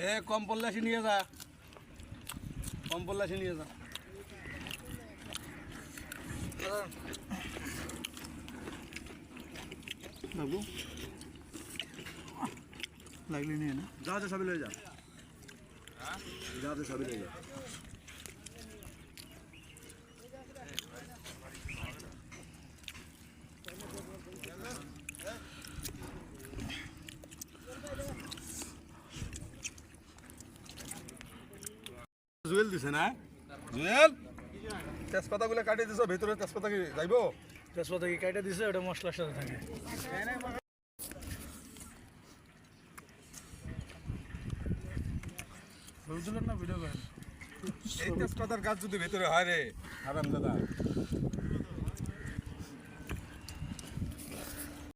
এ কম পড়লে আসি নিয়ে যা, কম পড়লে আসি নিয়ে যা। বাবু লাগলে নিয়ে না, যা যা সবই লয়ে যা, যা যা সবই লয়ে যা। জুয়েল দিছে না? জুয়েল তেজপাতাগুলো কাটিয়ে দিছ, ভেতরে তেজপাতা কি যাইব? তেজপাতা কি কাইটা দিছে, ওটা মশলার সাথে থাকে। বুঝলেন না, ভিডিও করেন। এই তেজপাতার গাছ যদি ভেতরে হয় রে হারাম দাদা,